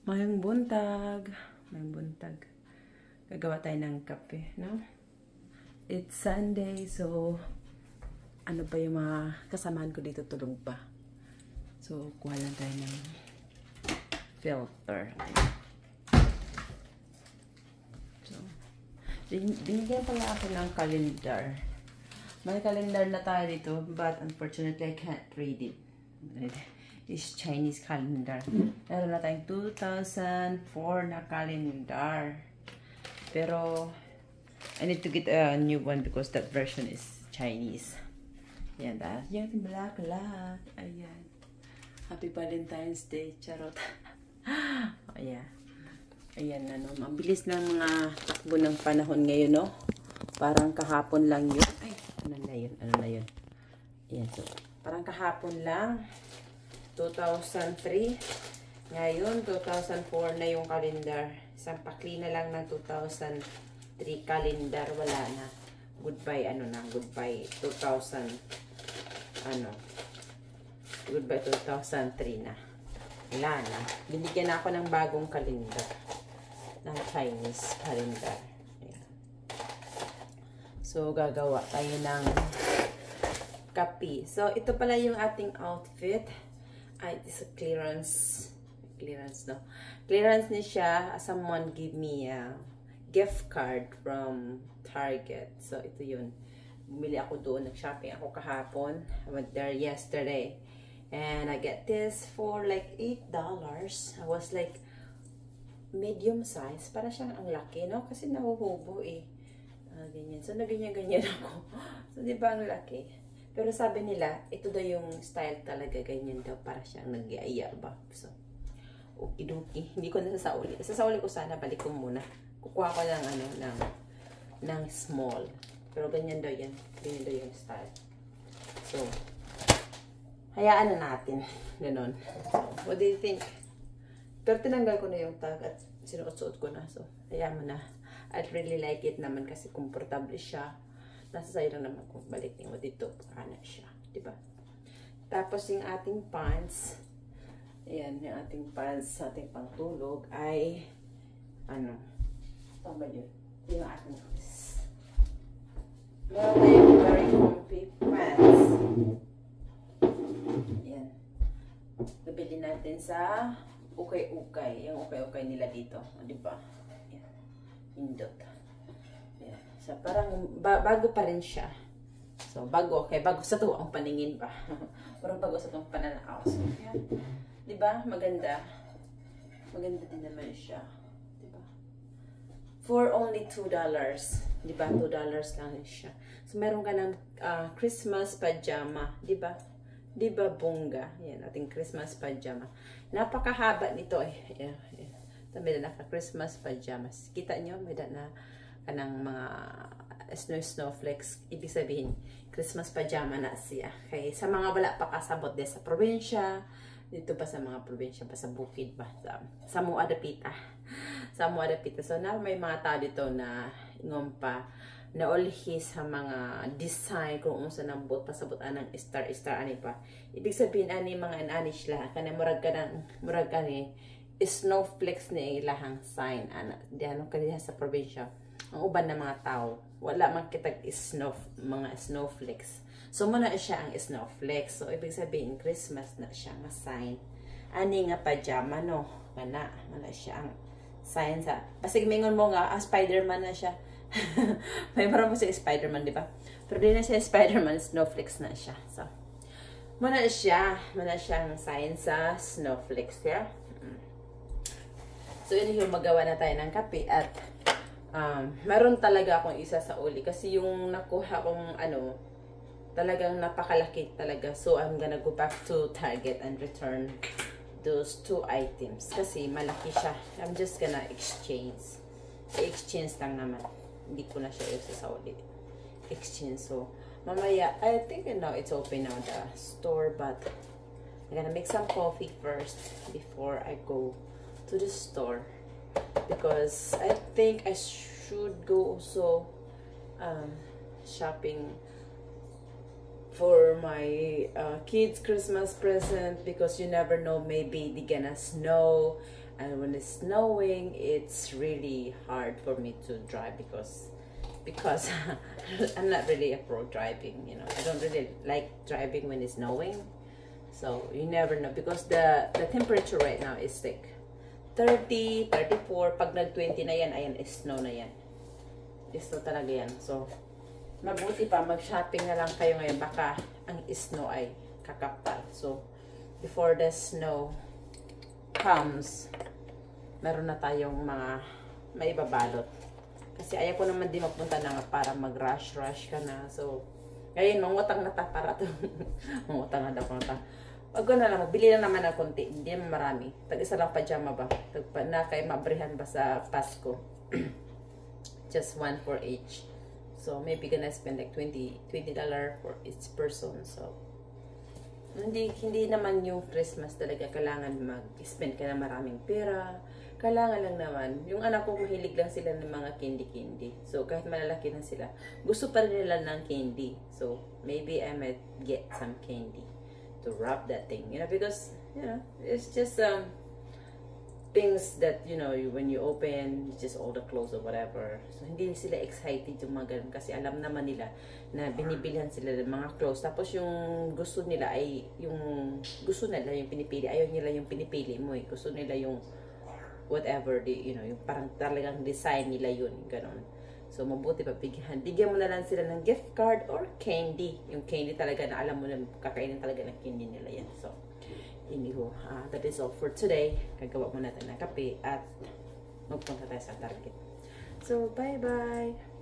Mayang buntag. Mayang buntag. Gagawa tayo ng kape, no? It's Sunday, so ano pa yung mga kasamahan ko dito, tulog pa. So, kuha lang tayo ng filter. So, binigyan pala ako ng calendar. May calendar na tayo dito, but unfortunately, I can't read it. It's Chinese calendar. Meron na tayong 2004 na calendar. Pero, I need to get a new one because that version is Chinese. Yan, yan, black. Ayan. Happy Valentine's Day. Charot. Ayan. Ayan, ano. Mabilis ng mga takbo ng panahon ngayon, no? Parang kahapon lang yun. Ay, ano na yun? Ayan, so, parang kahapon lang. 2003. Ngayon, 2004 na yung calendar. Isang pakli na lang ng 2003 calendar. Wala na. Goodbye, goodbye 2000. Goodbye 2003 na. Wala na. Binigyan ako ng bagong calendar. Ng Chinese calendar. Ayan. So, gagawa tayo ng kape. So, ito pala yung ating outfit. Ay, it's a clearance. Clearance, no? Clearance niya siya. Someone give me a gift card from Target. So, ito yun. Bumili ako doon. Nag-shopping ako kahapon. I went there yesterday. And I get this for like $8. I was like, medium size. Para siyang ang laki, no? Kasi nahuhubo eh. Ganyan. So, naganyan-ganyan ako. So, di ba ang laki? Pero sabi nila, ito daw yung style talaga, ganyan daw, para siyang nag-iaya ba. So, okidoki. Hindi ko na sasauli. Sasauli ko sana, balik ko muna. Kukuha ko ng small. Pero ganyan daw yan. Ganyan daw yung style. So, hayaan na natin. Ganon. So, what do you think? Pero tinanggal ko na yung tag at sinuot-suot ko na. So, hayaan mo na. I'd really like it naman kasi komportable siya. Nasa sa'yo lang naman kung balikin mo dito. Ana siya. Diba? Tapos yung ating pants. Ayan, yung ating pants sa ating pangtulog ay ano ba yun? Yung ating pants. Meron tayong very comfy pants. Ayan. Nabili natin sa ukay-ukay. Yung ukay-ukay nila dito. Diba? Ayan. Indot. So, parang bago pa rin siya. So, bago, okay. Bago sa tuwang paningin pa. Parang bago sa tuwang pananaw. So, yan. Diba? Maganda. Maganda din naman siya. Diba? For only $2. Diba? $2 lang siya. So, meron ka ng Christmas pajama. Diba? Diba, bongga? Yan, ating Christmas pajama. Napakahaba nito eh. Ayan. Sabi na naka-Christmas pajamas. Kita nyo? May na kanang mga snowflakes, ibig sabihin Christmas pajama na siya. Kaya sa mga wala pa kasabot din sa probinsya, dito pa sa mga probinsya pa sa bukid ba, sa Muadapita. Sa Muadapita. So na may mga tao dito na ingom pa na ulhi sa mga design kung unsa nang bot pasabot anang star ani pa. Ibig sabihin ani mga ani sila kana murag ni snowflakes ni ilahang sign ana diano kanila sa probinsya. Ang uban na mga tao, wala man kitag mga snowflakes. So, muna siya ang snowflakes. So, ibig sabihin, Christmas na siya nga sign. Ani nga pajama, no? Mana siya ang sign sa... Pasig mingon mo nga, Spider-Man na siya. May marang mo si Spider-Man, di ba? Pero di na siya Spider-Man, snowflakes na siya. So, muna siya ang sign sa snowflakes, yeah? So, yun yung magawa na tayo ng kape at meron talaga akong isa sa uli kasi yung nakuha kong talagang napakalaki talaga. So, I'm gonna go back to Target and return those 2 items kasi malaki siya. I'm just gonna exchange. I-exchange lang naman. Hindi ko na siya isa sa uli. Exchange. So, mamaya, I think now it's open now, the store, but I'm gonna make some coffee first before I go to the store. Because I think I should go also shopping for my kids' Christmas present because you never know, maybe they gonna snow And when it's snowing, it's really hard for me to drive because I'm not really a pro driving, you know. I don't really like driving when it's snowing. So you never know because the temperature right now is like 30, 34. Pag nag-20 na yan, ayan, is snow na yan. Snow talaga yan. So, mabuti pa, mag-shopping na lang kayo ngayon. Baka ang snow ay kakapal. So, before the snow comes, meron na tayong mga maibabalot. Kasi ayaw ko naman din magpunta na nga para mag-rush ka na. So, ngayon, mangutang na ta para to. Mangutang na daw ko na ta. Wag ko na lang, magbili na naman ng konti. Hindi naman marami. Tag-isa lang pajama ba? Na kay mabrihan ba sa Pasko? Just one for each. So, maybe gonna spend like $20 for each person. So, hindi naman yung Christmas talaga kailangan mag-spend ka na maraming pera. Kailangan lang naman, yung anak ko mahilig lang sila ng mga candy. So, kahit malalaki na sila, gusto pa rin nila ng candy. So, maybe I might get some candy to wrap that thing, you know, because, you know, it's just things that, you know, when you open, it's just all the clothes or whatever. So, hindi sila excited yung mga ganun kasi alam naman nila na binibilihan sila ng mga clothes. Tapos, yung gusto nila ay, yung pinipili. Ayaw nila yung pinipili mo eh. Gusto nila yung whatever, you know, yung parang talagang design nila yun, ganun. So, mabuti pa, bigyan mo na lang sila ng gift card or candy. Yung candy talaga na alam mo na kakainin talaga ng candy nila yan. So, anywho, that is all for today. Gagawa mo natin ng kape at magpunta tayo sa Target. So, bye-bye!